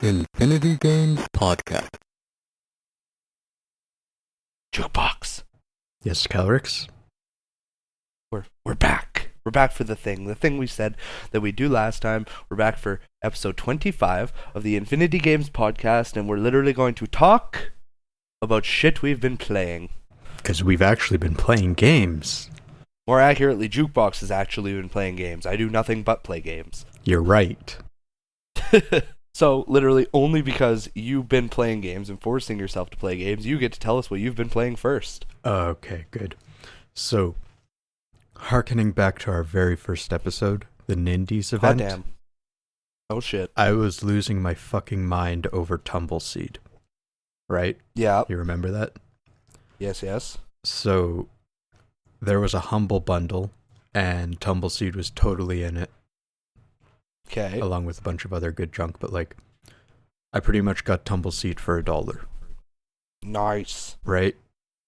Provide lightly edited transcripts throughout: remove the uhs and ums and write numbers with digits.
Infinity Games Podcast. Jukebox. Yes, Kelryx. We're back. We're back for the thing we said that we do last time. We're back for episode 25 of the Infinity Games Podcast, and we're literally going to talk about shit we've been playing. Because we've actually been playing games. More accurately, Jukebox has actually been playing games. I do nothing but play games. You're right. So, literally, only because you've been playing games and forcing yourself to play games, you get to tell us what you've been playing first. Okay, good. So, hearkening back to our very first episode, the Nindies event. Hot damn. Oh shit. I was losing my fucking mind over Tumbleseed. Right? Yeah. You remember that? Yes. So, there was a humble bundle, and Tumbleseed was totally in it. Okay. Along with a bunch of other good junk, but like, I pretty much got Tumbleseed for $1. Nice. Right?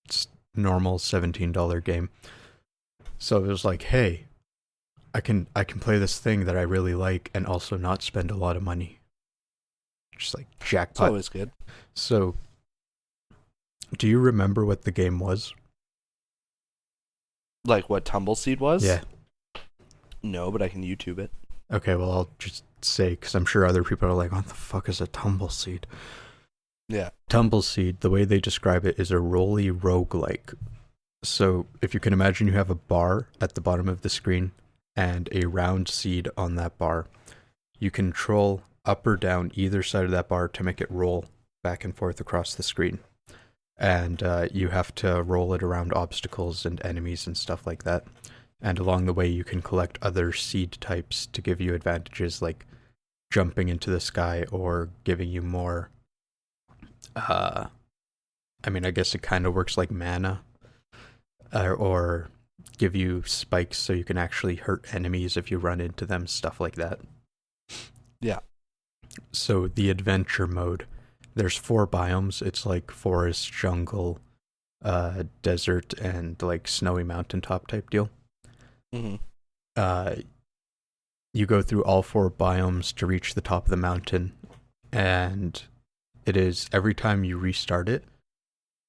It's normal $17 game. So it was like, hey, I can play this thing that I really like and also not spend a lot of money. Just like jackpot. It's always good. So, do you remember what the game was? Like what Tumbleseed was? Yeah. No, but I can YouTube it. Okay, well, I'll just say, because I'm sure other people are like, what the fuck is a Tumbleseed? Yeah. Tumbleseed, the way they describe it, is a rolly roguelike. So, if you can imagine, you have a bar at the bottom of the screen and a round seed on that bar. You control up or down either side of that bar to make it roll back and forth across the screen. And you have to roll it around obstacles and enemies and stuff like that. And along the way, you can collect other seed types to give you advantages like jumping into the sky or giving you more. I guess it kind of works like mana. Or give you spikes so you can actually hurt enemies if you run into them, stuff like that. Yeah. So the adventure mode, there's 4 biomes. It's like forest, jungle, desert, and like snowy mountaintop type deal. Mm-hmm. You go through all 4 biomes to reach the top of the mountain, and it is every time you restart it,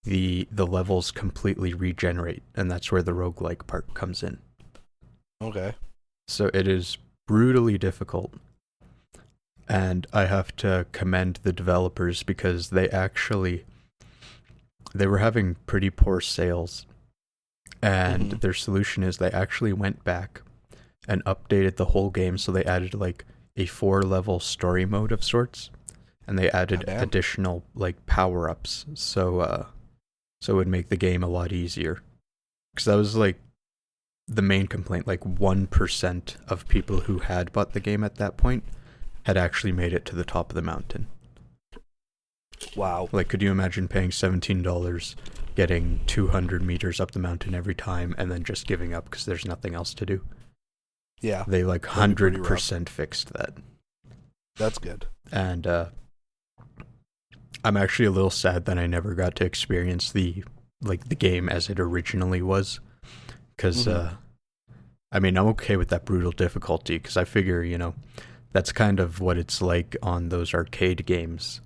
the levels completely regenerate, and that's where the roguelike part comes in. Okay. So it is brutally difficult, and I have to commend the developers because they were having pretty poor sales, and their solution is they actually went back and updated the whole game, so they added like a 4-level story mode of sorts, and they added additional like power-ups, so it would make the game a lot easier. Because that was like the main complaint, like 1% of people who had bought the game at that point had actually made it to the top of the mountain. Wow. Like, could you imagine paying $17, getting 200 meters up the mountain every time, and then just giving up because there's nothing else to do? Yeah. They like 100% fixed that. That's good. And I'm actually a little sad that I never got to experience the game as it originally was. Because, I'm okay with that brutal difficulty, because I figure, that's kind of what it's like on those arcade games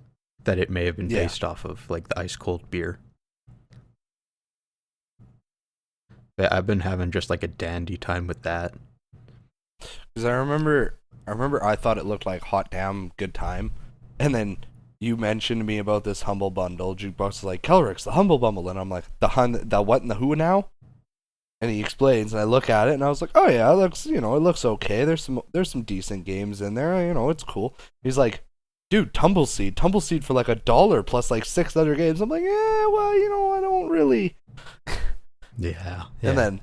that it may have been based off of, like the ice cold beer. But I've been having just like a dandy time with that. Because I remember I thought it looked like hot damn good time, and then you mentioned to me about this humble bundle. Jukebox is like, Kelryx, the humble bundle, and I'm like, the what and the who now? And he explains, and I look at it, and I was like, oh yeah, it looks okay. There's some decent games in there, it's cool. He's like, dude, Tumbleseed for like $1 plus like 6 other games. I'm like, yeah, well, I don't really. Yeah. And then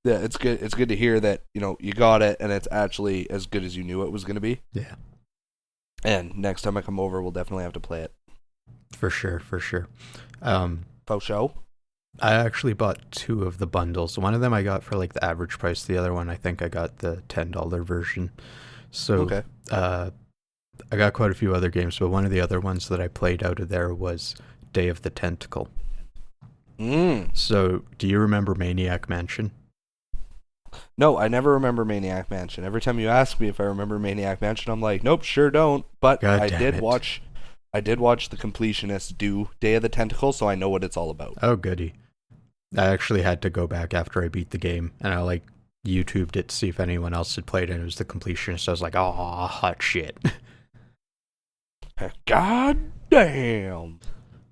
yeah, it's good. It's good to hear that you got it, and it's actually as good as you knew it was going to be. Yeah. And next time I come over, we'll definitely have to play it. For sure. Faux show. I actually bought 2 of the bundles. One of them I got for like the average price. The other one I think I got the $10 version. So okay. I got quite a few other games, but one of the other ones that I played out of there was Day of the Tentacle. So do you remember Maniac Mansion? No, I never remember Maniac Mansion. Every time you ask me if I remember Maniac Mansion, I'm like, nope, sure don't. But God I damn did it. watch the completionists do Day of the Tentacle, so I know what it's all about. Oh, goody. I actually had to go back after I beat the game, and I YouTubed it to see if anyone else had played it, and it was the completionist. I was like, oh, hot shit. God damn.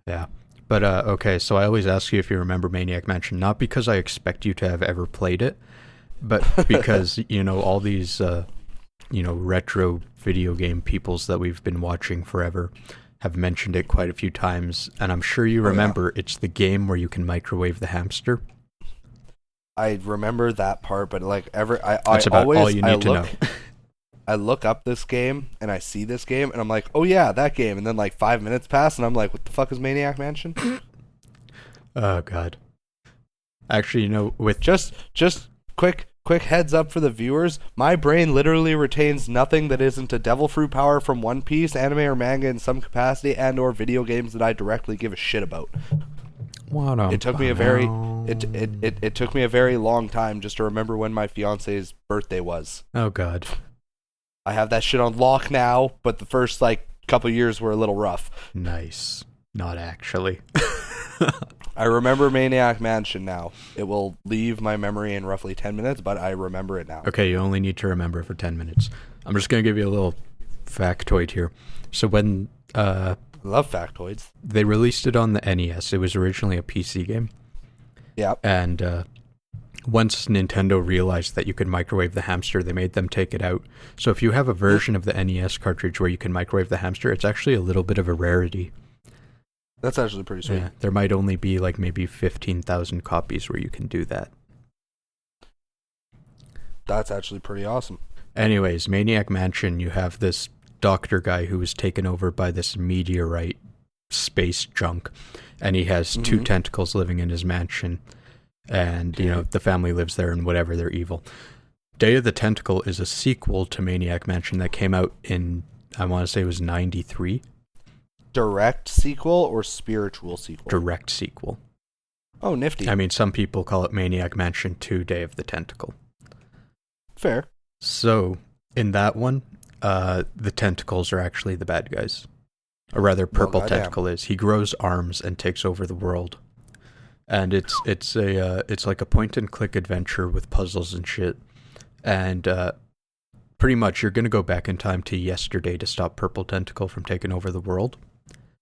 Yeah. But, okay, so I always ask you if you remember Maniac Mansion, not because I expect you to have ever played it, but because, all these, retro video game peoples that we've been watching forever have mentioned it quite a few times, and I'm sure you remember it's the game where you can microwave the hamster. I remember that part, but That's about all you need to know. I look up this game, and I see this game, and I'm like, oh yeah, that game. And then 5 minutes pass, and I'm like, what the fuck is Maniac Mansion? Oh, God. Actually, with... Just quick heads up for the viewers. My brain literally retains nothing that isn't a devil fruit power from One Piece, anime or manga in some capacity, and or video games that I directly give a shit about. It took me a very... It took me a very long time just to remember when my fiance's birthday was. Oh, God. I have that shit on lock now, but the first couple years were a little rough. Nice. Not actually. I remember Maniac Mansion now. It will leave my memory in roughly 10 minutes, but I remember it now. Okay, you only need to remember for 10 minutes. I'm just going to give you a little factoid here. So when I love factoids. They released it on the NES, it was originally a PC game. Yeah. And once Nintendo realized that you could microwave the hamster, they made them take it out. So if you have a version of the NES cartridge where you can microwave the hamster, it's actually a little bit of a rarity. That's actually pretty sweet. Yeah, there might only be maybe 15,000 copies where you can do that. That's actually pretty awesome. Anyways, Maniac Mansion, you have this doctor guy who was taken over by this meteorite space junk, and he has two tentacles living in his mansion. And, the family lives there and whatever, they're evil. Day of the Tentacle is a sequel to Maniac Mansion that came out in, I want to say it was 93. Direct sequel or spiritual sequel? Direct sequel. Oh, nifty. I mean, some people call it Maniac Mansion 2 Day of the Tentacle. Fair. So, in that one, the tentacles are actually the bad guys. Or rather, Purple Tentacle is. He grows arms and takes over the world. And it's like a point-and-click adventure with puzzles and shit. And pretty much you're going to go back in time to yesterday to stop Purple Tentacle from taking over the world.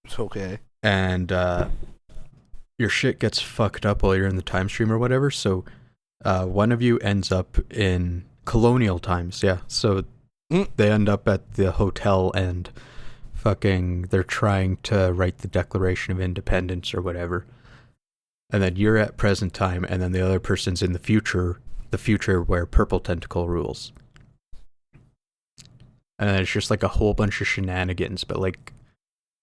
It's okay. And your shit gets fucked up while you're in the time stream or whatever. So one of you ends up in colonial times. Yeah. So they end up at the hotel and they're trying to write the Declaration of Independence or whatever. And then you're at present time, and then the other person's in the future where Purple Tentacle rules. And then it's just a whole bunch of shenanigans, but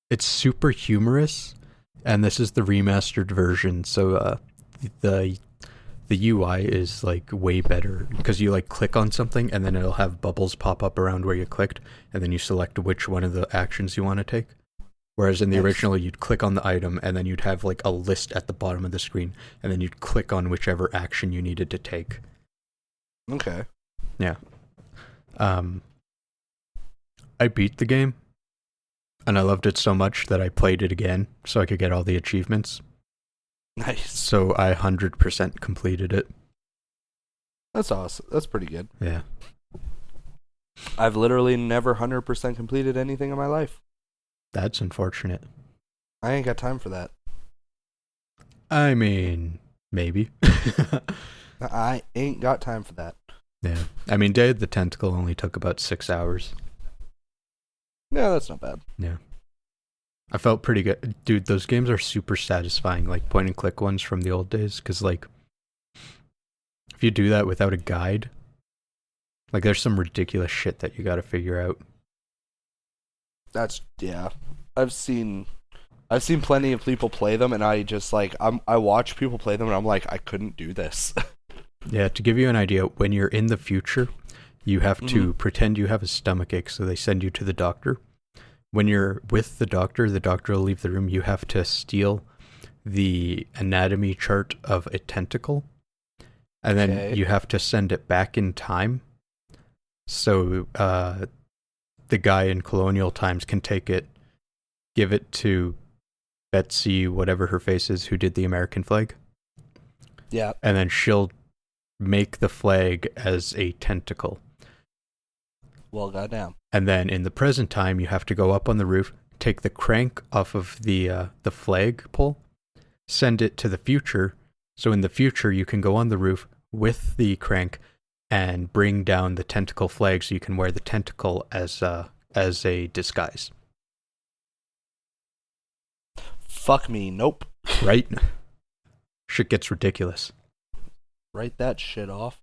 it's super humorous, and this is the remastered version, so the UI is way better, because you click on something, and then it'll have bubbles pop up around where you clicked, and then you select which one of the actions you want to take. Whereas in the original, you'd click on the item, and then you'd have a list at the bottom of the screen, and then you'd click on whichever action you needed to take. Okay. Yeah. I beat the game, and I loved it so much that I played it again so I could get all the achievements. Nice. So I 100% completed it. That's awesome. That's pretty good. Yeah. I've literally never 100% completed anything in my life. That's unfortunate. I ain't got time for that. I mean, maybe. I ain't got time for that. Yeah. I mean, Day of the Tentacle only took about 6 hours. Yeah, that's not bad. Yeah. I felt pretty good. Dude, those games are super satisfying, point and click ones from the old days, because, if you do that without a guide, there's some ridiculous shit that you gotta figure out. Yeah. I've seen plenty of people play them, and I just I watch people play them, and I'm like, I couldn't do this. Yeah, to give you an idea, when you're in the future, you have to pretend you have a stomachache, so they send you to the doctor. When you're with the doctor will leave the room. You have to steal the anatomy chart of a tentacle, And then Okay. you have to send it back in time. So the guy in colonial times can take it, give it to Betsy, whatever her face is, who did the American flag. Yeah. And then she'll make the flag as a tentacle. Well, goddamn. And then in the present time, you have to go up on the roof, take the crank off of the flag pole, send it to the future. So in the future, you can go on the roof with the crank and bring down the tentacle flag, so you can wear the tentacle as a disguise. Fuck me. Nope. Right? Shit gets ridiculous. Write that shit off.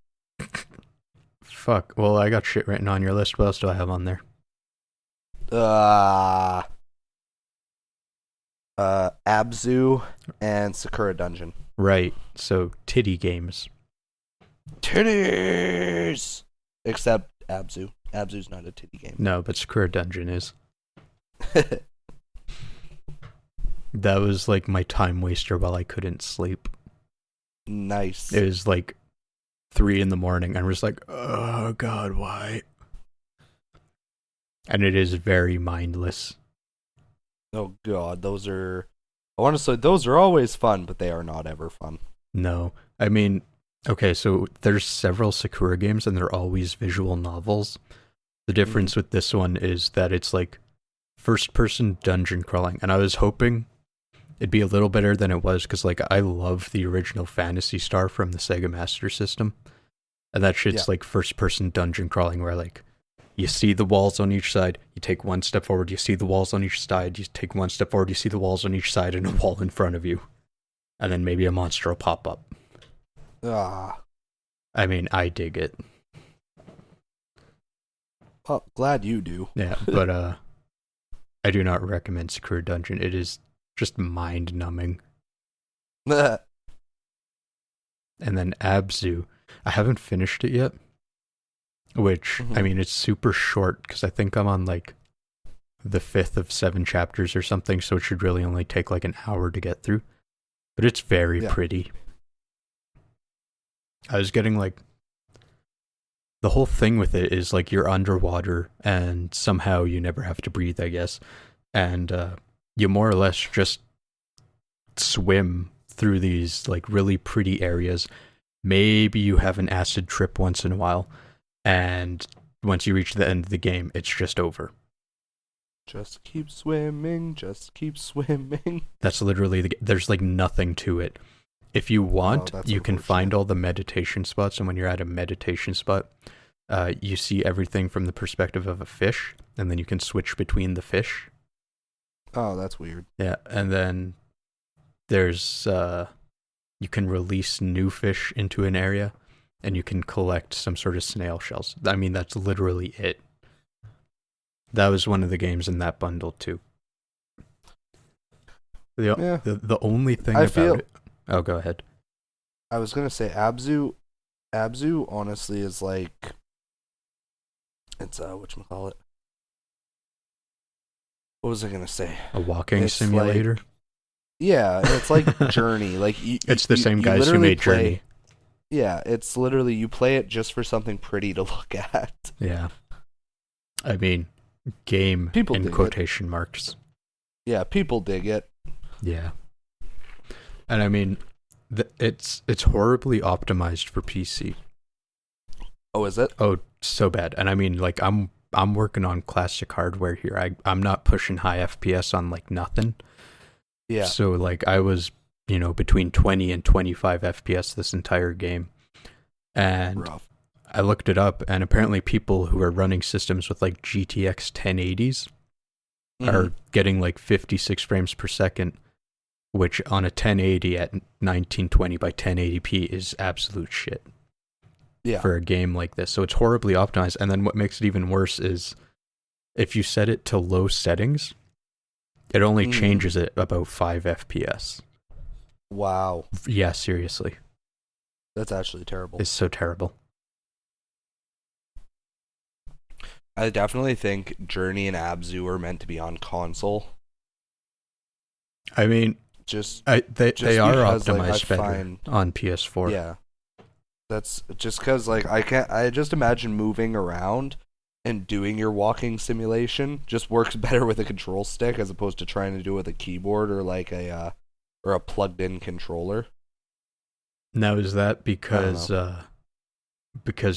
Fuck. Well, I got shit written on your list. What else do I have on there? Abzu and Sakura Dungeon. Right. So, titty games. Titties! Except Abzu. Abzu's not a titty game. No, but Sakura Dungeon is. That was like my time waster while I couldn't sleep. Nice. It was like 3 a.m. and I was like, oh god, why? And it is very mindless. Oh god, those are... I want to say those are always fun, but they are not ever fun. No. I mean, okay, so there's several Sakura games and they're always visual novels. The difference with this one is that it's like first-person dungeon crawling. And I was hoping it'd be a little better than it was, because like I love the original Phantasy Star from the Sega Master System. And that shit's like first-person dungeon crawling where like you see the walls on each side, you take one step forward, you see the walls on each side, you take one step forward, you see the walls on each side and a wall in front of you. And then maybe a monster will pop up. I mean, I dig it. Well, glad you do. Yeah, but I do not recommend Sakura Dungeon. It is just mind-numbing. And then Abzu. I haven't finished it yet. Which, I mean, it's super short, because I think I'm on like the 5th of 7 chapters or something, so it should really only take like an hour to get through. But it's very pretty. I was getting like... The whole thing with it is like you're underwater and somehow you never have to breathe, I guess. And you more or less just swim through these like really pretty areas. Maybe you have an acid trip once in a while. And once you reach the end of the game, it's just over. Just keep swimming, just keep swimming. That's literally there's like nothing to it. If you want, you can find all the meditation spots, and when you're at a meditation spot, you see everything from the perspective of a fish, and then you can switch between the fish. Oh, that's weird. Yeah, and then there's you can release new fish into an area, and you can collect some sort of snail shells. I mean, that's literally it. That was one of the games in that bundle too. The only thing about it... Oh, go ahead. I was gonna say Abzu honestly is like, it's whatchamacallit. What was I gonna say? A walking simulator? Like, yeah, it's like Journey. Like it's the same guys who made Journey. Yeah, it's literally you play it just for something pretty to look at. Yeah. I mean, game people in quotation marks. Yeah, people dig it. Yeah. And I mean, it's horribly optimized for PC. Oh, is it? Oh, so bad. And I mean, like I'm working on classic hardware here. I'm not pushing high FPS on like nothing. Yeah. So like I was, between 20 and 25 FPS this entire game. And rough. I looked it up, and apparently people who are running systems with like GTX 1080s are getting like 56 frames per second, which on a 1080 at 1920 by 1080p is absolute shit. Yeah. For a game like this. So it's horribly optimized. And then what makes it even worse is if you set it to low settings, it only changes it about 5 FPS. Wow. Yeah, seriously. That's actually terrible. It's so terrible. I definitely think Journey and Abzu are meant to be on console. I mean, they are because, optimized better on PS4. Yeah. That's just because, like, I just imagine moving around and doing your walking simulation just works better with a control stick as opposed to trying to do it with a keyboard or like a plugged-in controller. Now, is that because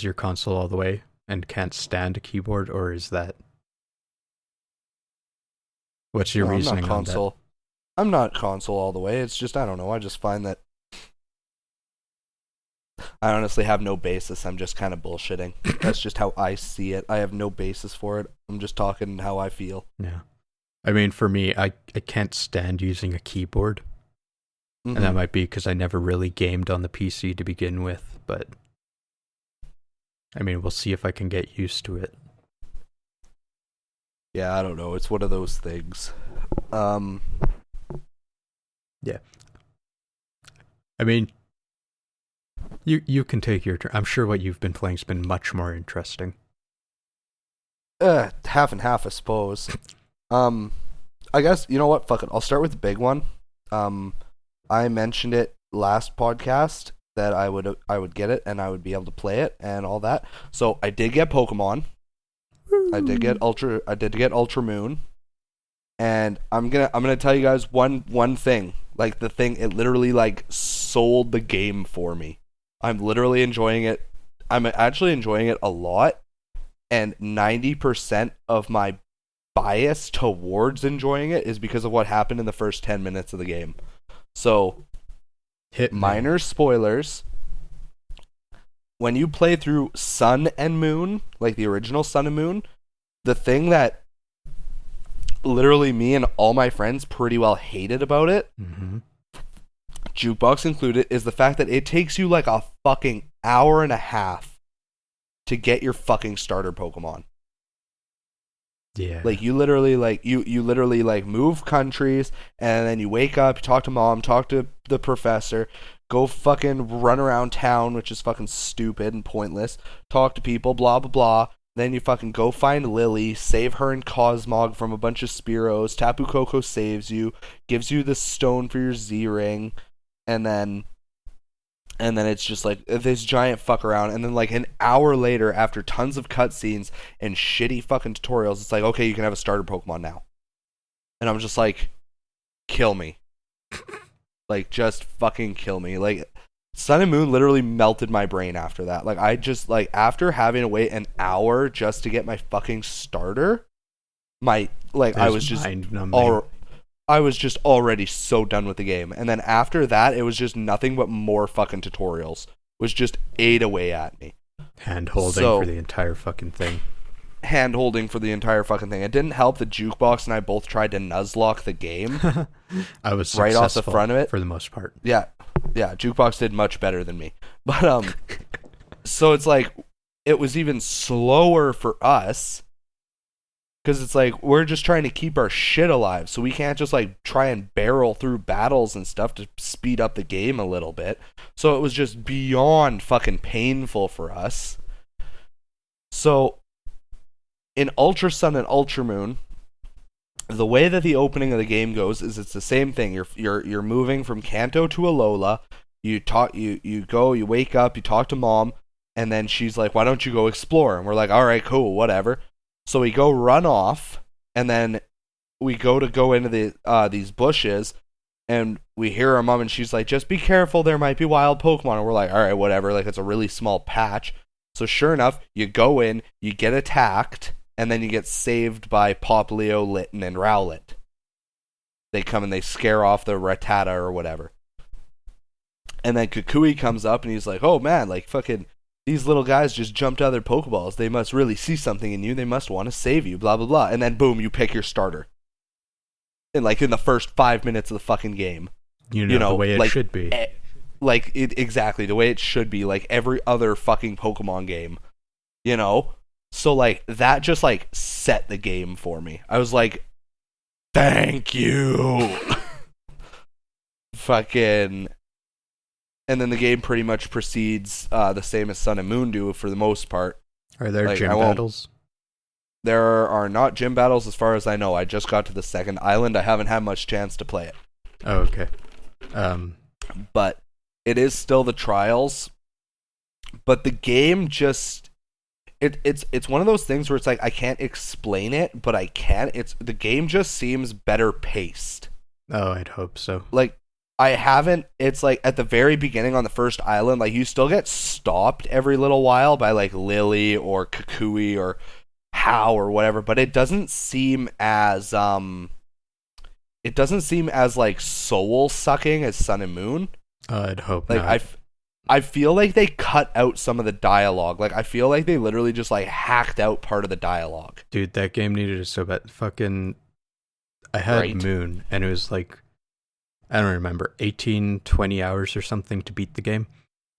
you're console all the way and can't stand a keyboard, or is that... What's your reasoning on that? I'm not console all the way. It's just, I don't know. I just find that I honestly have no basis. I'm just kind of bullshitting. That's just how I see it. I have no basis for it. I'm just talking how I feel. Yeah. I mean, for me, I can't stand using a keyboard. Mm-hmm. And that might be because I never really gamed on the PC to begin with. But, I mean, we'll see if I can get used to it. Yeah, I don't know. It's one of those things. Yeah. I mean, you can take your turn. I'm sure what you've been playing's been much more interesting. Half and half, I suppose. I guess, you know what? Fuck it. I'll start with the big one. I mentioned it last podcast that I would get it and I would be able to play it and all that. So I did get Pokemon. I did get Ultra Moon. And I'm gonna tell you guys one thing. Like, the thing, it literally, like, sold the game for me. I'm literally enjoying it. I'm actually enjoying it a lot. And 90% of my bias towards enjoying it is because of what happened in the first 10 minutes of the game. So, minor spoilers. When you play through Sun and Moon, like the original Sun and Moon, the thing that literally me and all my friends pretty well hated about it, Jukebox included, is the fact that it takes you like a fucking hour and a half to get your fucking starter Pokemon. Yeah. Like, you literally like move countries, and then you wake up, you talk to mom, talk to the professor, go fucking run around town, which is fucking stupid and pointless, talk to people, blah blah blah. Then you fucking go find Lily, save her and Cosmog from a bunch of Spearows. Tapu Koko saves you, gives you the stone for your Z-Ring, and then it's just like this giant fuck around. And then like an hour later, after tons of cutscenes and shitty fucking tutorials, it's like, okay, you can have a starter Pokemon now. And I'm just like, kill me. Like, just fucking kill me. Like, Sun and Moon literally melted my brain after that. Like, I just, like, after having to wait an hour just to get my fucking starter, I was just already so done with the game. And then after that, it was just nothing but more fucking tutorials. It was just ate away at me. Hand-holding for the entire fucking thing. Hand-holding for the entire fucking thing. It didn't help that Jukebox and I both tried to Nuzlocke the game. I was right successful off the front of it. For the most part. Yeah, Jukebox did much better than me. But, so it's like, it was even slower for us, because it's like, we're just trying to keep our shit alive, so we can't just, like, try and barrel through battles and stuff to speed up the game a little bit. So it was just beyond fucking painful for us. So, in Ultra Sun and Ultra Moon, the way that the opening of the game goes is it's the same thing. You're moving from Kanto to Alola. You wake up, you talk to mom, and then she's like, "Why don't you go explore?" And we're like, "All right, cool, whatever." So we go run off, and then we go into these bushes, and we hear our mom, and she's like, "Just be careful, there might be wild Pokemon." And we're like, "All right, whatever." Like, it's a really small patch. So sure enough, you go in, you get attacked, and then you get saved by Popplio, Litten, and Rowlet. They come and they scare off the Rattata or whatever. And then Kukui comes up and he's like, "Oh man, like fucking these little guys just jumped out of their Pokeballs. They must really see something in you. They must want to save you, blah blah blah." And then boom, you pick your starter. And like in the first 5 minutes of the fucking game. You know the way it should be. Exactly, the way it should be, like every other fucking Pokemon game. You know? So, like, that just, like, set the game for me. I was like, thank you! Fucking... And then the game pretty much proceeds the same as Sun and Moon do for the most part. Are there gym battles? There are not gym battles as far as I know. I just got to the second island. I haven't had much chance to play it. Oh, okay. But it is still the trials. but the game just it's one of those things where it's like I can't explain it, but I can. It's the game just seems better paced. Oh, I'd hope so. Like I haven't. It's like at the very beginning on the first island, like you still get stopped every little while by like Lily or Kukui or How or whatever, but it doesn't seem as like soul sucking as Sun and Moon. I'd hope Like not. I feel like they cut out some of the dialogue. Like I feel like they literally just like hacked out part of the dialogue. Dude, that game needed it so bad. Fucking, I had Right. Moon, and it was like, I don't remember, 18, 20 hours or something to beat the game.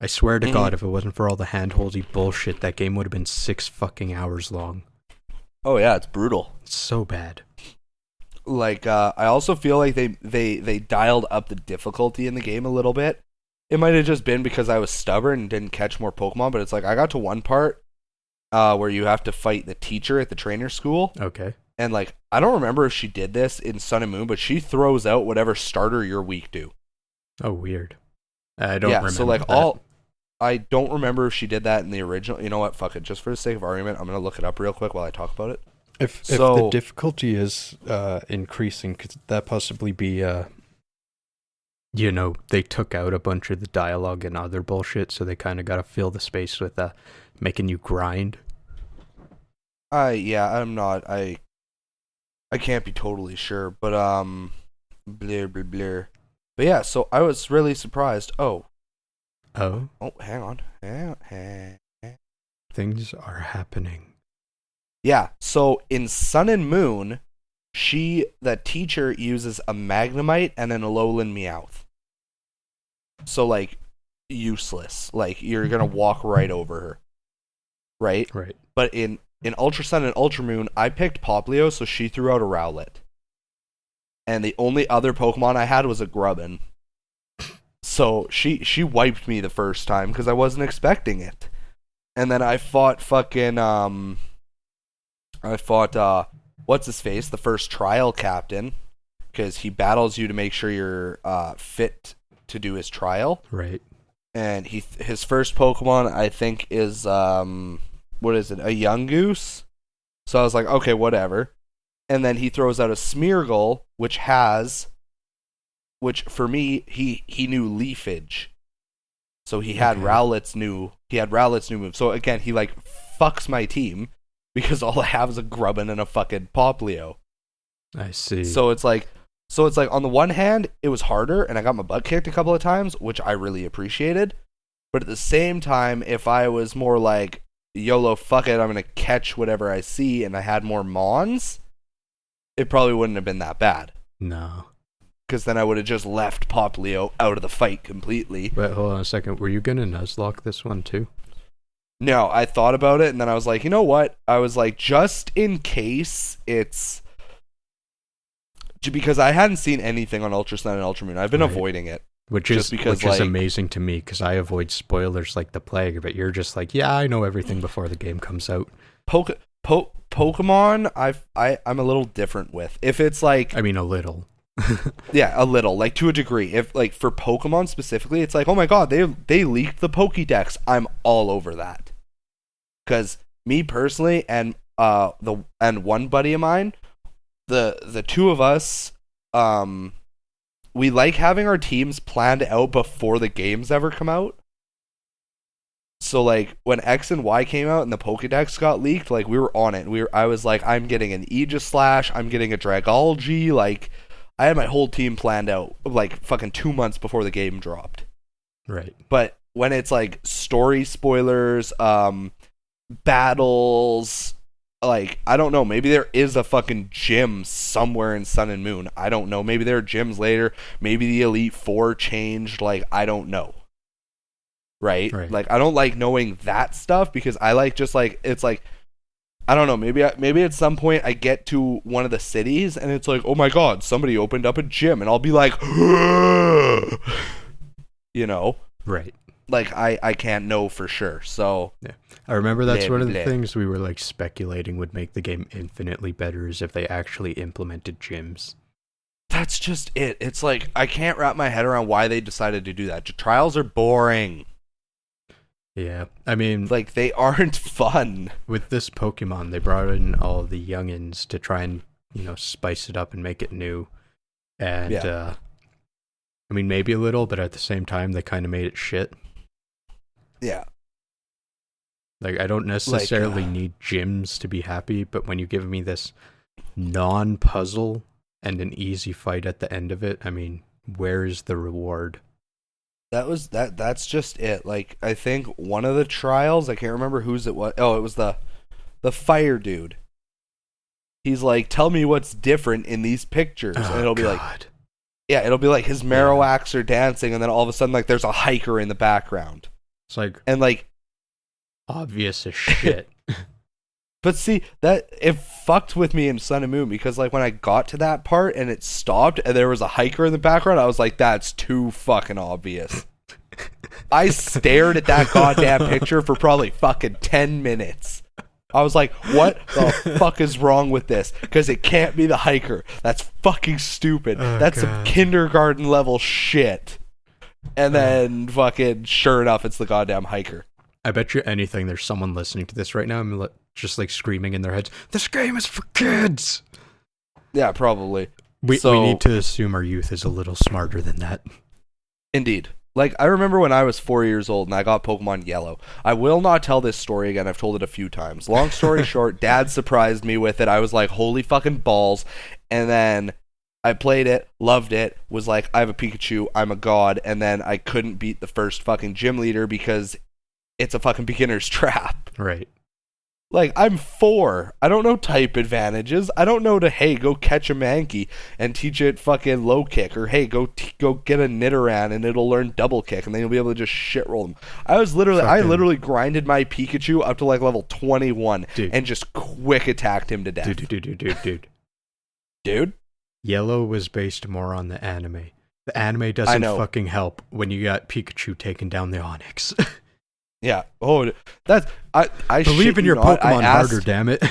I swear to God, if it wasn't for all the hand-holdy bullshit, that game would have been 6 fucking hours long. Oh yeah, it's brutal. It's so bad. Like I also feel like they dialed up the difficulty in the game a little bit. It might have just been because I was stubborn and didn't catch more Pokemon, but it's like I got to one part where you have to fight the teacher at the trainer school. Okay. And like I don't remember if she did this in Sun and Moon, but she throws out whatever starter you're weak to. Oh, weird. I don't remember so like that. I don't remember if she did that in the original. You know what? Fuck it. Just for the sake of argument, I'm gonna look it up real quick while I talk about it. If the difficulty is increasing, could that possibly be, they took out a bunch of the dialogue and other bullshit, so they kind of got to fill the space with making you grind? I'm not. I can't be totally sure, but blur blur blur. But yeah, so I was really surprised. Oh, hang on. Things are happening. Yeah, so in Sun and Moon, the teacher uses a Magnemite and an Alolan Meowth. So like useless. Like you're gonna walk right over her. Right? Right. But in Ultra Sun and Ultra Moon, I picked Poplio, so she threw out a Rowlet. And the only other Pokemon I had was a Grubbin. So she wiped me the first time because I wasn't expecting it. And then I fought what's his face, the first trial captain, because he battles you to make sure you're fit to do his trial. Right. And his first Pokemon I think is what is it, a Yungoos? So I was like, okay, whatever. And then he throws out a Smeargle, which for me he knew Leafage. So he had Rowlet's new move. So again, he like fucks my team because all I have is a Grubbin and a fucking Poplio. I see. So it's like on the one hand, it was harder and I got my butt kicked a couple of times, which I really appreciated. But at the same time, if I was more like, YOLO, fuck it, I'm going to catch whatever I see, and I had more Mons, it probably wouldn't have been that bad. No. Because then I would have just left Poplio out of the fight completely. Wait, hold on a second. Were you going to Nuzlocke this one too? No, I thought about it, and then I was like, you know what? I was like, just in case it's... Because I hadn't seen anything on Ultra Sun and Ultra Moon. I've been avoiding it. Which is amazing to me, because I avoid spoilers like the plague, but you're just like, yeah, I know everything before the game comes out. Pokemon, I'm a little different with. If it's like... I mean, a little. Yeah, a little, like to a degree. If like for Pokemon specifically, it's like, oh my god, they leaked the Pokédex. I'm all over that. Because me personally, and one buddy of mine, the two of us, we like having our teams planned out before the games ever come out. So like when X and Y came out and the Pokédex got leaked, like we were on it. I was like, I'm getting an Aegislash, I'm getting a Dragology, like I had my whole team planned out like fucking 2 months before the game dropped. Right. But when it's like story spoilers, battles, like I don't know, maybe there is a fucking gym somewhere in Sun and Moon. I don't know. Maybe there are gyms later. Maybe the Elite Four changed. Like I don't know. Right? Like I don't like knowing that stuff because I like just like it's like I don't know, maybe at some point I get to one of the cities and it's like, oh my god, somebody opened up a gym, and I'll be like, you know, right? Like I can't know for sure. So yeah, I remember that's one of the things we were like speculating would make the game infinitely better is if they actually implemented gyms. That's just it. It's like I can't wrap my head around why they decided to do that. Trials are boring. Yeah, I mean, Like, they aren't fun. with this Pokemon, they brought in all the youngins to try and, spice it up and make it new. And, I mean, maybe a little, but at the same time, they kind of made it shit. Yeah. Like, I don't necessarily need gyms to be happy, but when you give me this non-puzzle and an easy fight at the end of it, I mean, where's the reward? That's just it. Like, I think one of the trials, I can't remember whose it was. Oh, it was the fire dude. He's like, tell me what's different in these pictures. And it'll be like, yeah, it'll be like his Marowaks are dancing, and then all of a sudden, like, there's a hiker in the background. It's like, and like, obvious as shit. But see, that it fucked with me in Sun and Moon, because like when I got to that part and it stopped and there was a hiker in the background, I was like, that's too fucking obvious. I stared at that goddamn picture for probably fucking 10 minutes. I was like, what the fuck is wrong with this? Because it can't be the hiker. That's fucking stupid. That's some kindergarten level shit. And then fucking sure enough, it's the goddamn hiker. I bet you anything there's someone listening to this right now and just like screaming in their heads, this game is for kids! Yeah, probably. We need to assume our youth is a little smarter than that. Indeed. Like, I remember when I was 4 years old and I got Pokemon Yellow. I will not tell this story again. I've told it a few times. Long story short, Dad surprised me with it. I was like, holy fucking balls. And then I played it, loved it, was like, I have a Pikachu, I'm a god. And then I couldn't beat the first fucking gym leader because it's a fucking beginner's trap. Right. Like, I'm 4. I don't know type advantages. I don't know to, hey, go catch a Mankey and teach it fucking low kick. Or, hey, go get a Nidoran and it'll learn double kick. And then you'll be able to just shit roll them. I literally grinded my Pikachu up to like level 21. Dude. And just quick attacked him to death. Dude. Dude? Yellow was based more on the anime. The anime doesn't fucking help when you got Pikachu taking down the Onix. Yeah. Oh, that's I believe in your Pokemon harder, damn it.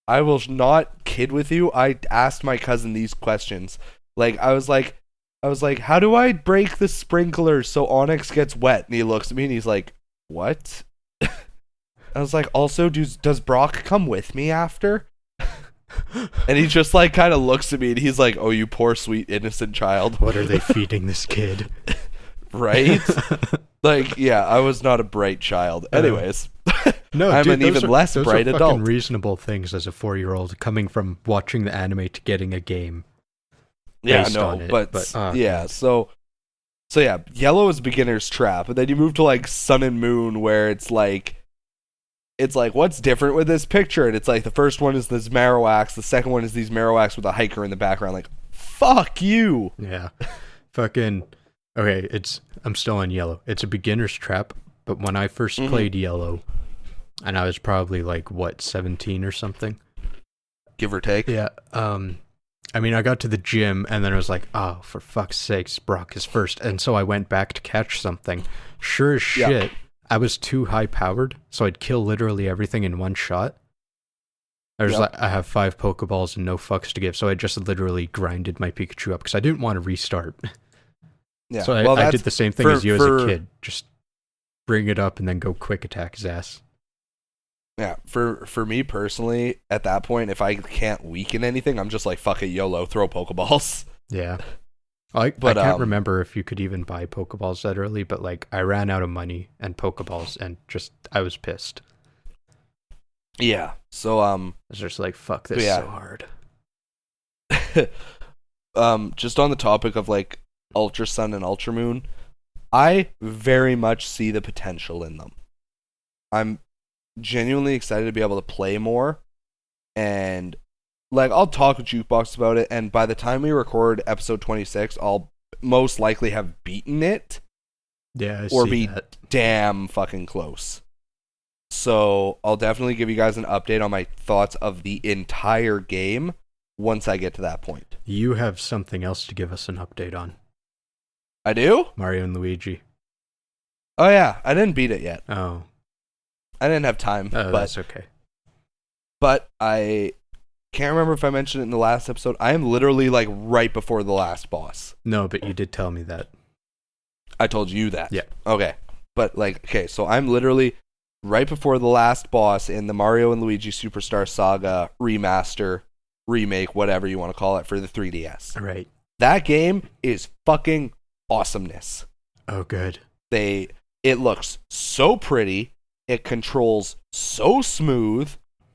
I will not kid with you. I asked my cousin these questions. Like, I was like, how do I break the sprinkler so Onix gets wet? And he looks at me and he's like, what? I was like, also, does Brock come with me after? And he just like kind of looks at me and he's like, oh, you poor sweet innocent child. What are they feeding this kid? Right? Like, yeah, I was not a bright child. Anyways, no, I'm an even less bright adult. adult. Reasonable things as a 4-year-old coming from watching the anime to getting a game. Yeah, no, but yeah, so yeah, Yellow is beginner's trap, and then you move to like Sun and Moon, where it's like what's different with this picture? And it's like the first one is this Marowaks, the second one is these Marowaks with a hiker in the background. Like, fuck you. Yeah, fucking. Okay, I'm still on Yellow. It's a beginner's trap, but when I first played Yellow, and I was probably like, 17 or something? Give or take. Yeah, I mean, I got to the gym, and then I was like, oh, for fuck's sakes, Brock is first. And so I went back to catch something. Sure as shit, I was too high-powered, so I'd kill literally everything in one shot. I was like, I have 5 Pokeballs and no fucks to give, so I just literally grinded my Pikachu up, because I didn't want to restart. Yeah. So I did the same thing as you as a kid. Just bring it up and then go quick attack his ass. Yeah, for me personally, at that point, if I can't weaken anything, I'm just like, fuck it, YOLO, throw Pokeballs. Yeah. I can't remember if you could even buy Pokeballs that early, but like I ran out of money and Pokeballs and just I was pissed. Yeah. So I was just like, fuck this so hard. Just on the topic of like Ultra Sun and Ultra Moon, I very much see the potential in them. I'm genuinely excited to be able to play more, and like I'll talk with Jukebox about it, and by the time we record episode 26, I'll most likely have beaten it. Yeah, or be damn fucking close. So I'll definitely give you guys an update on my thoughts of the entire game once I get to that point. You have something else to give us an update on. I do? Mario and Luigi. Oh yeah, I didn't beat it yet. Oh. I didn't have time. Oh, that's okay. But I can't remember if I mentioned it in the last episode. I am literally like right before the last boss. No, but you did tell me that. I told you that. Yeah. Okay. But like, okay, so I'm literally right before the last boss in the Mario and Luigi Superstar Saga remaster, remake, whatever you want to call it, for the 3DS. Right. That game is fucking awesomeness. Oh, good. It looks so pretty. It controls so smooth.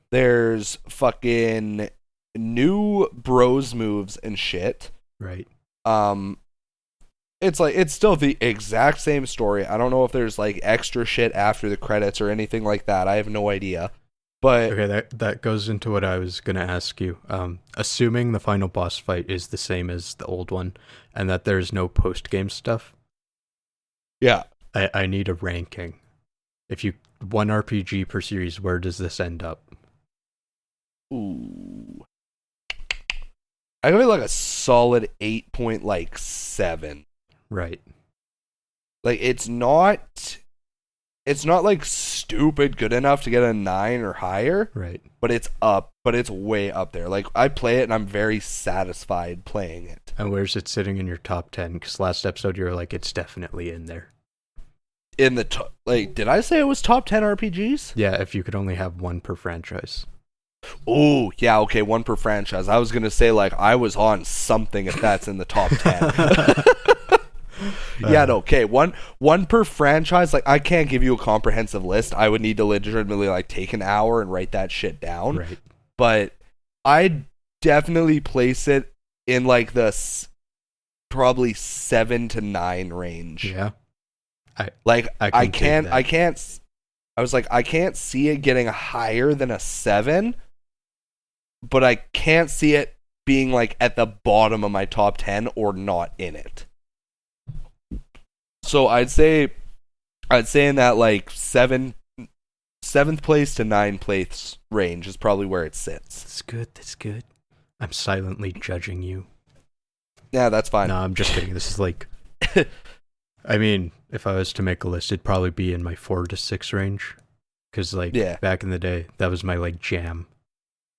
There's fucking new bros moves and shit. Right. It's still the exact same story. I don't know if there's like extra shit after the credits or anything like that. I have no idea. But okay, that goes into what I was gonna ask you. Assuming the final boss fight is the same as the old one, and that there's no post game stuff. yeah, I need a ranking. If you one RPG per series, where does this end up? ooh, I give it like a solid 8.7. Right. Like it's not like stupid good enough to get a 9 or higher. Right. But it's way up there. Like I play it and I'm very satisfied playing it. And where's it sitting in your top 10? Because last episode you were like, it's definitely in there. In the did I say it was top 10 RPGs? Yeah, if you could only have one per franchise. Oh, yeah, okay, one per franchise. I was going to say, like, I was on something if that's in the top 10. Yeah, no, okay, one per franchise. Like, I can't give you a comprehensive list. I would need to legitimately, like, take an hour and write that shit down. Right. But I'd definitely place it in, like, the probably 7 to 9 range. Yeah. I can't see it getting higher than a 7, but I can't see it being like at the bottom of my top 10 or not in it. So I'd say in that like 7th place to 9th place range is probably where it sits. That's good. I'm silently judging you. Yeah, that's fine. No, I'm just kidding. This is like I mean, if I was to make a list, it'd probably be in my 4 to 6 range. Because, like, back in the day, that was my, like, jam.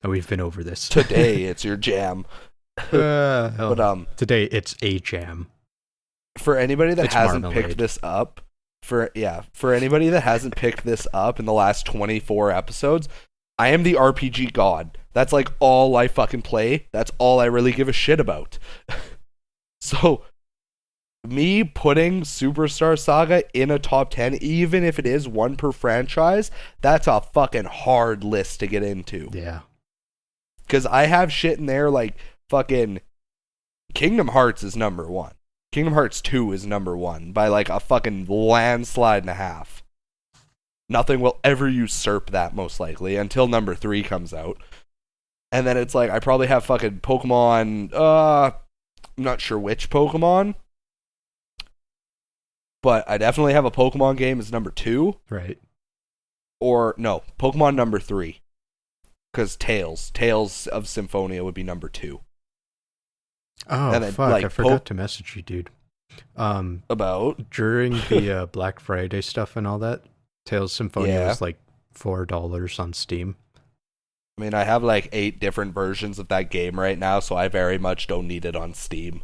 And we've been over this. Today, it's your jam. But today, it's a jam. For anybody that hasn't marmalade. picked this up, for anybody that hasn't picked this up in the last 24 episodes, I am the RPG god. That's, like, all I fucking play. That's all I really give a shit about. So me putting Superstar Saga in a top 10, even if it is one per franchise, that's a fucking hard list to get into. Yeah. Because I have shit in there like fucking Kingdom Hearts is number 1. Kingdom Hearts 2 is number 1 by like a fucking landslide and a half. Nothing will ever usurp that, most likely, until number 3 comes out. And then it's like, I probably have fucking Pokemon, I'm not sure which Pokemon, but I definitely have a Pokemon game as number 2. Right. Or, no, Pokemon number 3. Because Tales of Symphonia would be number 2. Oh, and then, fuck, like, I forgot to message you, dude. About? During the Black Friday stuff and all that, Tales of Symphonia was like $4 on Steam. I mean, I have like 8 different versions of that game right now, so I very much don't need it on Steam.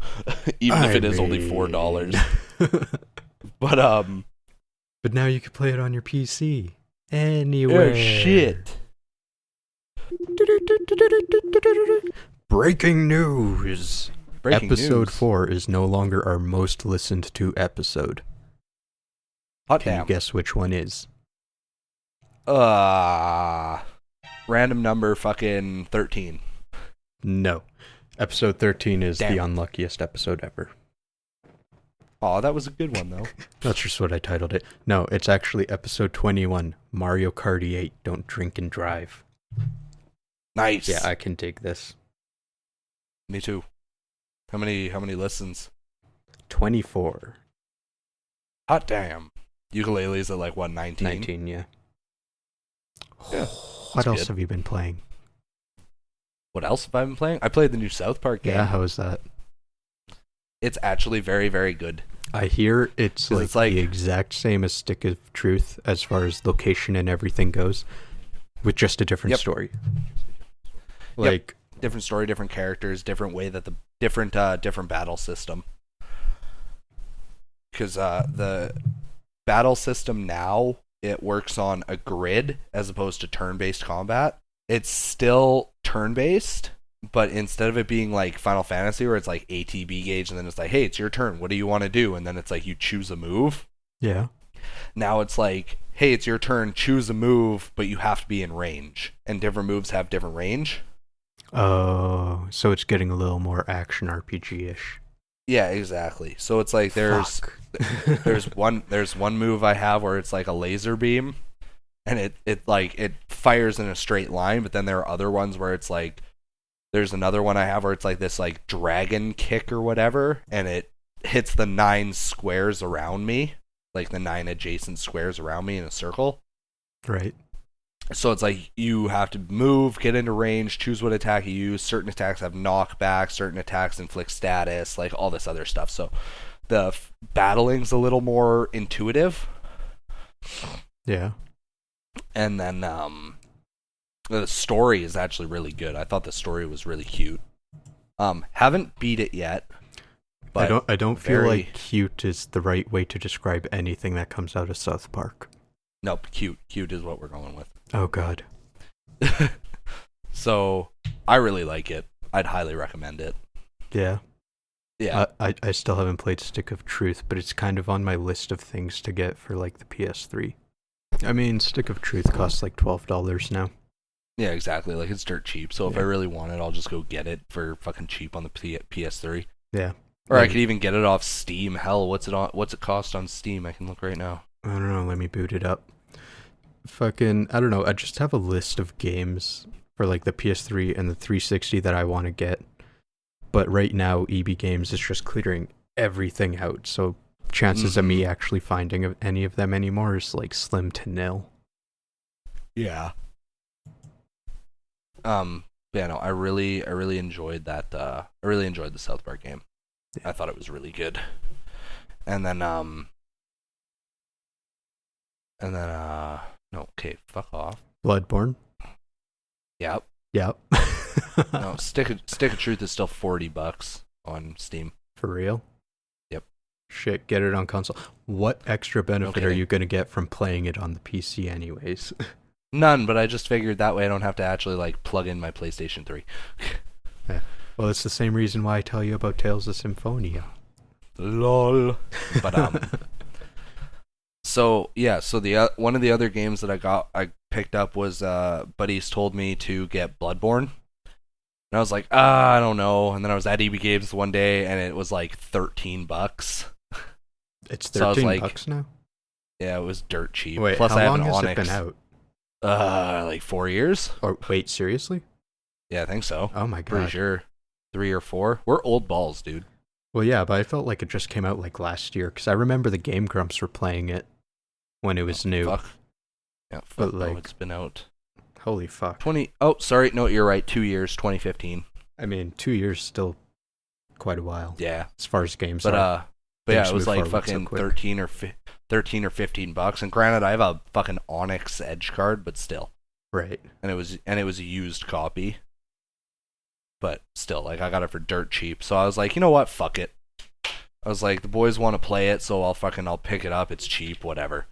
Even if it is only $4. But now you can play it on your PC. Anywhere. Oh, shit. Breaking news. Episode news. 4 is no longer our most listened to episode. Hot Can damn. you guess which one is? Random number fucking 13. No. Episode 13 is Damn. the unluckiest episode ever. Oh, that was a good one, though. That's just what I titled it. No, it's actually episode 21, Mario Kart 8, Don't Drink and Drive. Nice. Yeah, I can dig this. Me too. How many listens? 24. Hot damn. Ukulele's at like, what, 19? 19, yeah. Yeah, What else good. have you been playing? What else have I been playing? I played the new South Park game. Yeah, how is that? It's actually very, very good. I hear it's like the exact same as Stick of Truth as far as location and everything goes, with just a different story. Like different story, different characters, different way that the different battle system. Because battle system now, it works on a grid as opposed to turn-based combat. It's still turn-based, but instead of it being like Final Fantasy where it's like ATB gauge and then it's like, hey, it's your turn, what do you want to do? And then it's like you choose a move. Yeah. Now it's like, hey, it's your turn, choose a move, but you have to be in range. And different moves have different range. Oh, so it's getting a little more action RPG-ish. Yeah, exactly. So it's like there's one move I have where it's like a laser beam, and it fires in a straight line, but then there are other ones where it's like there's another one I have where it's like this like dragon kick or whatever, and it hits the 9 squares around me, like the 9 adjacent squares around me in a circle. Right. So it's like you have to move, get into range, choose what attack you use. Certain attacks have knockback, certain attacks inflict status, like all this other stuff. So the battling's a little more intuitive. Yeah. And then the story is actually really good. I thought the story was really cute. Haven't beat it yet. But I don't feel like cute is the right way to describe anything that comes out of South Park. Nope, cute. Cute is what we're going with. Oh, God. So, I really like it. I'd highly recommend it. Yeah. Yeah. I still haven't played Stick of Truth, but it's kind of on my list of things to get for, like, the PS3. I mean, Stick of Truth costs, like, $12 now. Yeah, exactly. Like, it's dirt cheap. So, if I really want it, I'll just go get it for fucking cheap on the PS3. Yeah. Or I could even get it off Steam. Hell, what's it cost on Steam? I can look right now. I don't know. Let me boot it up. Fucking, I don't know. I just have a list of games for like the PS3 and the 360 that I want to get. But right now, EB Games is just clearing everything out. So chances of me actually finding any of them anymore is like slim to nil. Yeah. Yeah, no, I really enjoyed that. I really enjoyed the South Park game. Yeah. I thought it was really good. And then, no, okay, fuck off. Bloodborne? Yep. No, Stick of Truth is still $40 on Steam. For real? Yep. Shit, get it on console. What extra benefit are you going to get from playing it on the PC anyways? None, but I just figured that way I don't have to actually like plug in my PlayStation 3. Yeah. Well, it's the same reason why I tell you about Tales of Symphonia. LOL. But so yeah, so the one of the other games that I picked up was buddies told me to get Bloodborne, and I was like, I don't know. And then I was at EB Games one day, and it was like $13. It's $13 so I was like, bucks now. Yeah, it was dirt cheap. Wait, plus how I have long an has Onyx. it been out? Like 4 years. Or wait, seriously? Yeah, I think so. Oh my god, pretty sure 3 or 4. We're old balls, dude. Well, yeah, but I felt like it just came out like last year because I remember the Game Grumps were playing it when it was new. Fuck. Yeah, fuck. But like, it's been out. Holy fuck. 20. Oh, sorry. No, you're right. 2 years. 2015. I mean, 2 years still quite a while. Yeah, as far as games but are. But yeah, it was like fucking so 13 or $15. And granted, I have a fucking Onyx Edge card, but still. Right. And it was a used copy. But still, like, I got it for dirt cheap. So I was like, you know what? Fuck it. I was like, the boys want to play it, so I'll pick it up. It's cheap, whatever.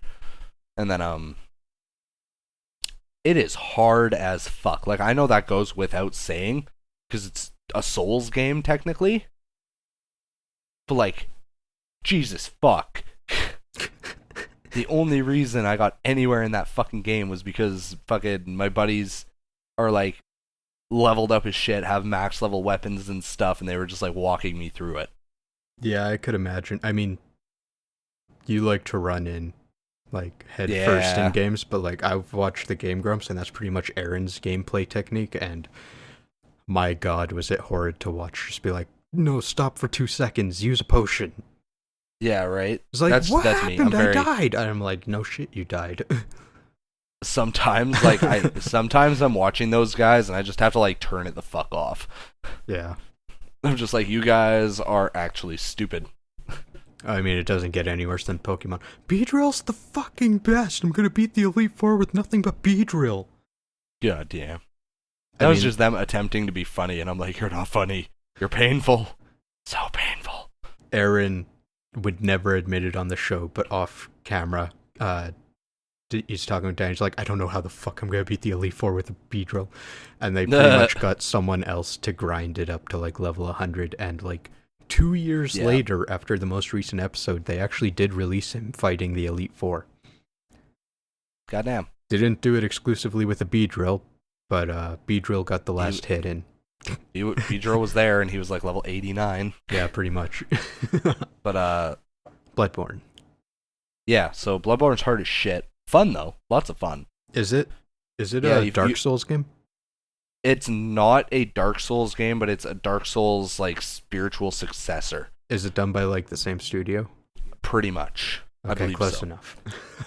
And then it is hard as fuck. Like, I know that goes without saying because it's a Souls game technically. But like, Jesus fuck. The only reason I got anywhere in that fucking game was because fucking my buddies are like leveled up as shit, have max level weapons and stuff, and they were just like walking me through it. Yeah, I could imagine. I mean, you like to run in like head first in games, but like I've watched the Game Grumps and that's pretty much Aaron's gameplay technique, and my god, was it horrid to watch. Just be like, no, stop for 2 seconds, use a potion. Yeah, right. It's like, that's happened? Me. I died. And I'm like, no shit, you died. Sometimes, like, sometimes I'm watching those guys and I just have to like turn it the fuck off. Yeah. I'm just like, you guys are actually stupid. I mean, it doesn't get any worse than Pokemon. Beedrill's the fucking best. I'm gonna beat the Elite Four with nothing but Beedrill. God damn. That was just them attempting to be funny, and I'm like, you're not funny. You're painful. So painful. Aaron would never admit it on the show, but off camera, he's talking with Dan. He's like, I don't know how the fuck I'm gonna beat the Elite Four with a Beedrill, and they pretty much got someone else to grind it up to like level 100. And like 2 years later, after the most recent episode, they actually did release him fighting the Elite Four. Goddamn. They didn't do it exclusively with a Beedrill, but Beedrill got the last hit in. Beedrill was there, and he was like level 89. Yeah, pretty much. But Bloodborne. Yeah, so Bloodborne's hard as shit. Fun though, lots of fun. Is it? Is it a Dark Souls game? It's not a Dark Souls game, but it's a Dark Souls like spiritual successor. Is it done by like the same studio? Pretty much. I believe close so. enough.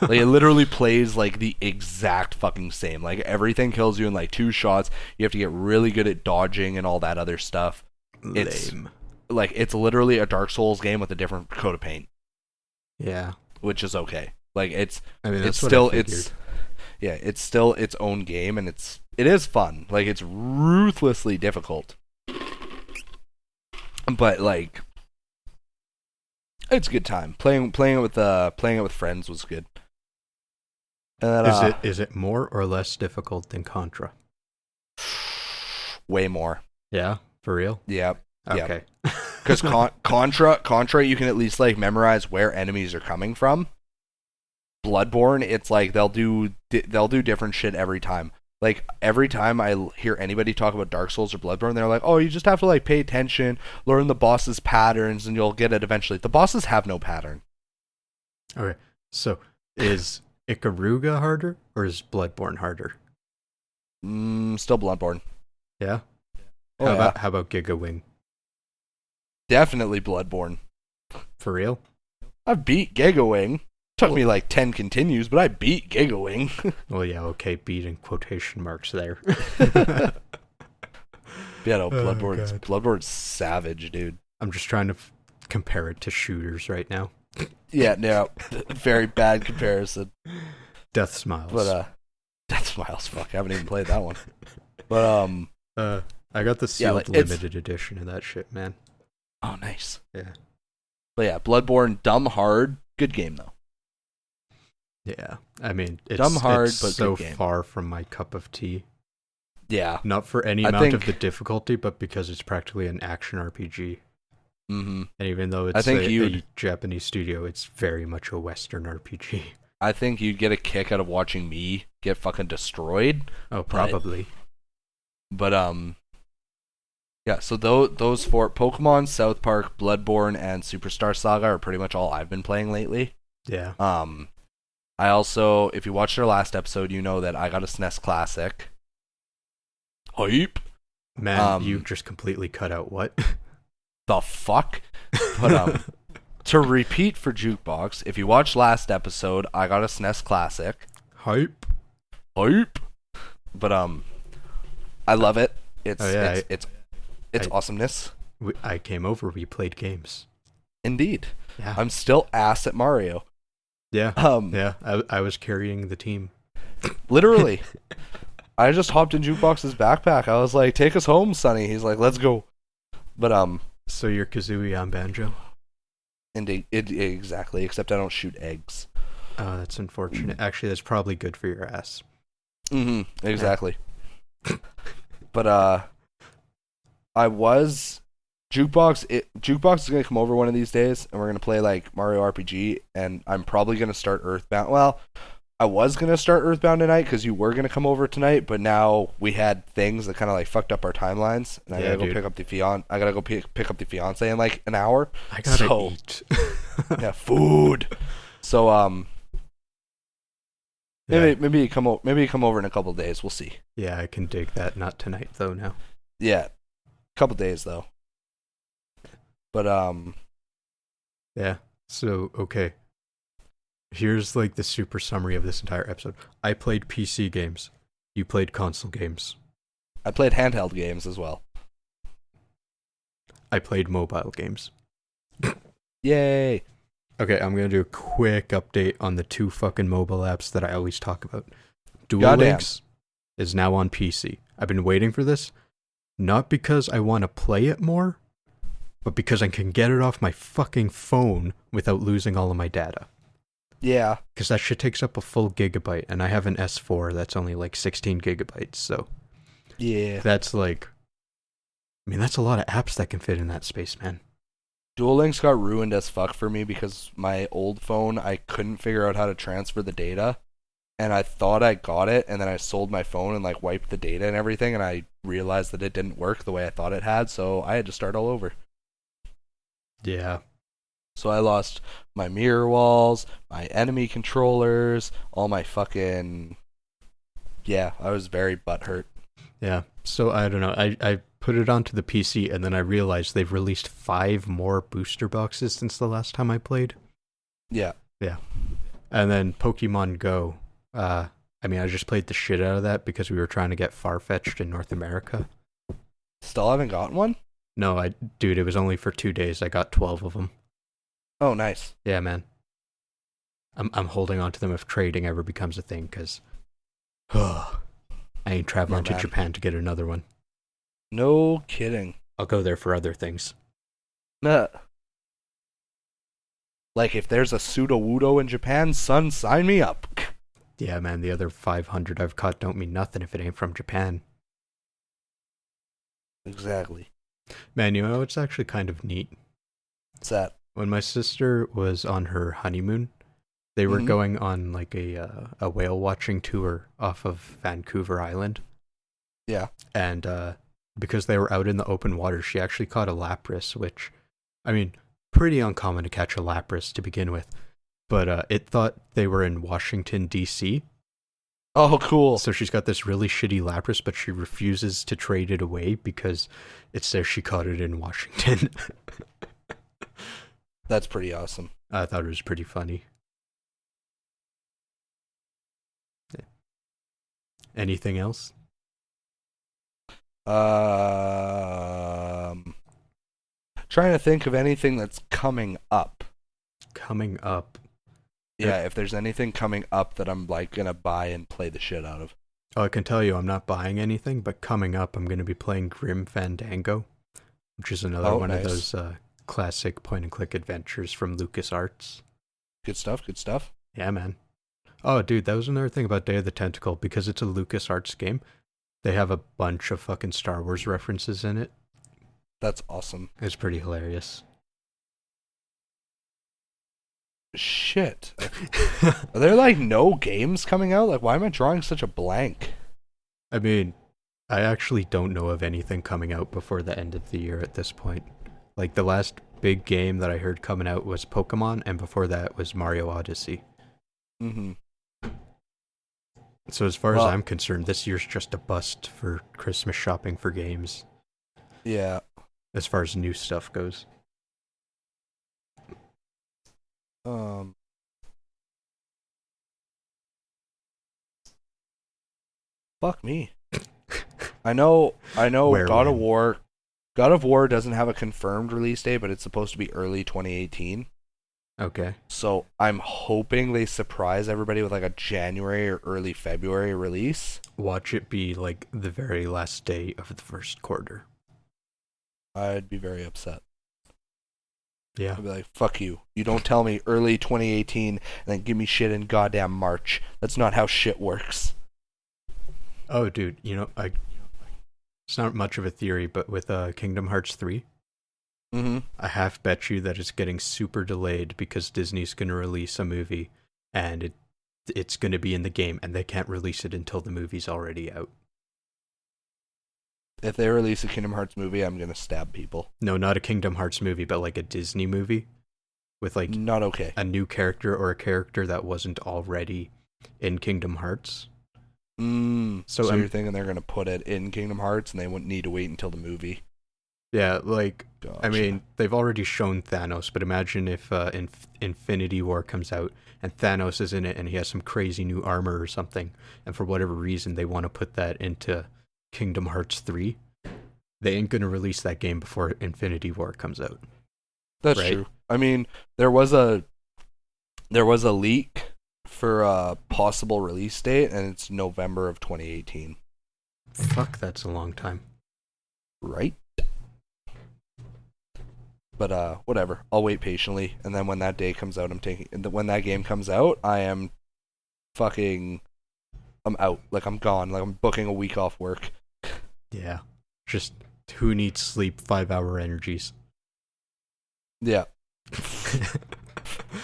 Like it literally plays like the exact fucking same. Like everything kills you in like 2 shots. You have to get really good at dodging and all that other stuff. Lame. It's literally a Dark Souls game with a different coat of paint. Yeah. Which is okay. Like it's still its own game, and it is fun. Like it's ruthlessly difficult. But like it's a good time. Playing it with friends was good. And then, is it more or less difficult than Contra? Way more. Yeah, for real? Yeah. Okay. Because Contra, you can at least like memorize where enemies are coming from. Bloodborne, it's like they'll do different shit every time. Like every time I hear anybody talk about Dark Souls or Bloodborne, they're like, "Oh, you just have to like pay attention, learn the boss's patterns, and you'll get it eventually." The bosses have no pattern. Okay, so is Ikaruga harder or is Bloodborne harder? Still Bloodborne. Yeah. Oh, how about Giga Wing? Definitely Bloodborne. For real? I've beat Gigawing. Took me like 10 continues, but I beat Gigawing. Well, yeah, okay, beat in quotation marks there. Yeah, no, Bloodborne's savage, dude. I'm just trying to compare it to shooters right now. Yeah, no, very bad comparison. Death Smiles. But Death Smiles, fuck, I haven't even played that one. But I got the sealed limited edition of that shit, man. Oh, nice. Yeah. But yeah, Bloodborne, dumb hard, good game though. Yeah, I mean, it's dumb hard, it's but so good game. far from my cup of tea. Yeah. Not for any amount of the difficulty, but because it's practically an action RPG. Mm-hmm. And even though it's a Japanese studio, it's very much a Western RPG. I think you'd get a kick out of watching me get fucking destroyed. Oh, probably. But yeah, so those 4, Pokemon, South Park, Bloodborne, and Superstar Saga are pretty much all I've been playing lately. Yeah. I also, if you watched our last episode, you know that I got a SNES Classic. Hype. Man, you just completely cut out what? The fuck? But to repeat for Jukebox, if you watched last episode, I got a SNES Classic. Hype. But I love it. It's awesomeness. I came over, we played games. Indeed. Yeah. I'm still ass at Mario. Yeah. Yeah. I was carrying the team. Literally. I just hopped in Jukebox's backpack. I was like, "Take us home, Sonny." He's like, "Let's go." But so you're Kazooie on Banjo? Indeed, exactly. Except I don't shoot eggs. Oh, that's unfortunate. Actually, that's probably good for your ass. Mm-hmm. Exactly. Yeah. But Jukebox is gonna come over one of these days, and we're gonna play like Mario RPG, and I'm probably gonna start Earthbound. Well, I was gonna start Earthbound tonight because you were gonna come over tonight, but now we had things that kind of like fucked up our timelines, and I gotta go pick up the fiance. I gotta go pick up the fiance in like an hour. I gotta eat. Yeah, food. So maybe you come over in a couple of days. We'll see. Yeah, I can dig that. Not tonight though. Now. Yeah, couple days though. But yeah. So okay. Here's like the super summary of this entire episode. I played PC games. You played console games. I played handheld games as well. I played mobile games. Yay! Okay, I'm gonna do a quick update on the 2 fucking mobile apps that I always talk about. Dual Links is now on PC. I've been waiting for this, not because I want to play it more, but because I can get it off my fucking phone without losing all of my data. Yeah. Because that shit takes up a full gigabyte, and I have an S4 that's only like 16 gigabytes, so... Yeah. That's like... I mean, that's a lot of apps that can fit in that space, man. Duel Links got ruined as fuck for me because my old phone, I couldn't figure out how to transfer the data. And I thought I got it, and then I sold my phone and like wiped the data and everything, and I realized that it didn't work the way I thought it had, so I had to start all over. Yeah. So I lost my mirror walls, my enemy controllers, all my fucking... Yeah, I was very butthurt. Yeah. So I don't know. I put it onto the PC, and then I realized they've released 5 more booster boxes since the last time I played. Yeah. Yeah. And then Pokemon Go. I mean, I just played the shit out of that because we were trying to get Farfetch'd in North America. Still haven't gotten one? No, dude, it was only for 2 days. I got 12 of them. Oh, nice. Yeah, man. I'm holding on to them if trading ever becomes a thing, because I ain't traveling to Japan to get another one. No kidding. I'll go there for other things. Like, if there's a Sudowoodo in Japan, son, sign me up. Yeah, man, the other 500 I've caught don't mean nothing if it ain't from Japan. Exactly. Man, you know, it's actually kind of neat. What's that? When my sister was on her honeymoon, they were going on like a whale watching tour off of Vancouver Island. Yeah. And because they were out in the open water, she actually caught a lapras, which, I mean, pretty uncommon to catch a lapras to begin with. But it thought they were in Washington, D.C. Oh, cool. So she's got this really shitty lapras, but she refuses to trade it away because it says she caught it in Washington. That's pretty awesome. I thought it was pretty funny. Yeah. Anything else? Trying to think of anything that's coming up. Coming up. Yeah, if there's anything coming up that I'm like gonna buy and play the shit out of. Oh, I can tell you I'm not buying anything, but coming up I'm going to be playing Grim Fandango, which is another one of those classic point-and-click adventures from LucasArts. Good stuff, good stuff. Yeah, man. Oh, dude, that was another thing about Day of the Tentacle. Because it's a LucasArts game, they have a bunch of fucking Star Wars references in it. That's awesome. It's pretty hilarious. Shit. Are there like no games coming out? Like, why am I drawing such a blank? I mean, I actually don't know of anything coming out before the end of the year at this point. Like, the last big game that I heard coming out was Pokemon, and before that was Mario Odyssey. Mm-hmm. So as far as I'm concerned, this year's just a bust for Christmas shopping for games. Yeah. As far as new stuff goes. Fuck me. I know God of War doesn't have a confirmed release date, but it's supposed to be early 2018. Okay. So I'm hoping they surprise everybody with like a January or early February release. Watch it be like the very last day of the first quarter. I'd be very upset. Yeah. I'd be like, fuck you. You don't tell me early 2018 and then give me shit in goddamn March. That's not how shit works. Oh, dude, you know, it's not much of a theory, but with Kingdom Hearts 3, I half bet you that it's getting super delayed because Disney's going to release a movie and it's going to be in the game and they can't release it until the movie's already out. If they release a Kingdom Hearts movie, I'm going to stab people. No, not a Kingdom Hearts movie, but like a Disney movie with like not okay. A new character or a character that wasn't already in Kingdom Hearts. So you're thinking they're going to put it in Kingdom Hearts and they wouldn't need to wait until the movie? Yeah, like, Gotcha. I mean, they've already shown Thanos, but imagine if Infinity War comes out and Thanos is in it and he has some crazy new armor or something, and for whatever reason they want to put that into Kingdom Hearts 3. They ain't going to release that game before Infinity War comes out. That's right? true. I mean, there was a leak for a possible release date, and it's November of 2018. Fuck, that's a long time. Right? But whatever. I'll wait patiently, and then when that day comes out, when that game comes out, I'm out. Like, I'm gone. Like, I'm booking a week off work. Yeah. Just who needs sleep? 5-hour energies. Yeah.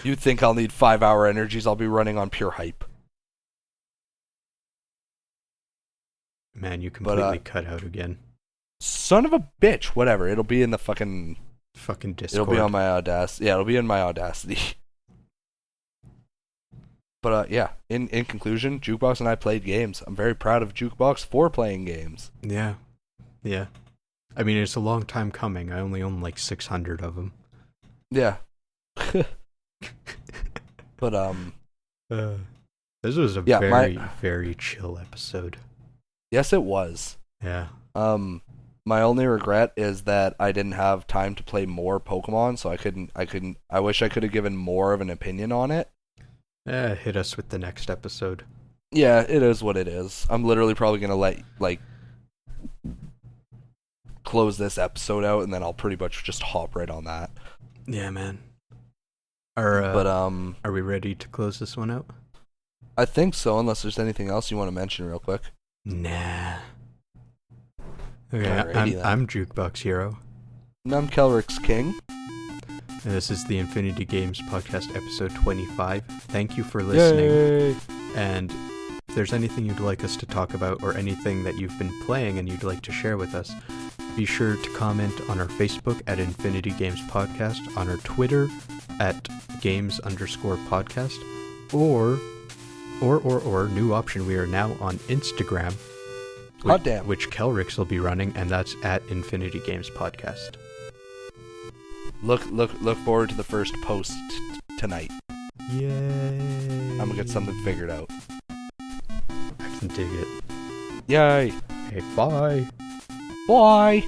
You think I'll need 5-hour energies? I'll be running on pure hype. Man, you completely cut out again. Son of a bitch. Whatever. It'll be in the fucking Discord. It'll be on my Audacity. Yeah, it'll be in my Audacity. But yeah, in conclusion, Jukebox and I played games. I'm very proud of Jukebox for playing games. Yeah. Yeah. I mean, it's a long time coming. I only own like 600 of them. Yeah. But this was a very chill episode. Yes, it was. Yeah. My only regret is that I didn't have time to play more Pokemon, so I wish I could have given more of an opinion on it. Hit us with the next episode. Yeah, it is what it is. I'm literally probably gonna close this episode out, and then I'll pretty much just hop right on that. Yeah, man. Are we ready to close this one out? I think so, unless there's anything else you want to mention real quick. Nah. Okay, Alrighty, I'm Jukeboxhero. And I'm KelryxsKing. And this is the Infinity Games Podcast, episode 25. Thank you for listening. Yay! And if there's anything you'd like us to talk about, or anything that you've been playing and you'd like to share with us, be sure to comment on our Facebook at Infinity Games Podcast, on our Twitter at Games_podcast, or new option, we are now on Instagram, Hot damn. which Kelryx will be running, and that's at Infinity Games Podcast. Look forward to the first post tonight. Yay! I'm gonna get something figured out. I can dig it. Yay! Okay, bye! Bye!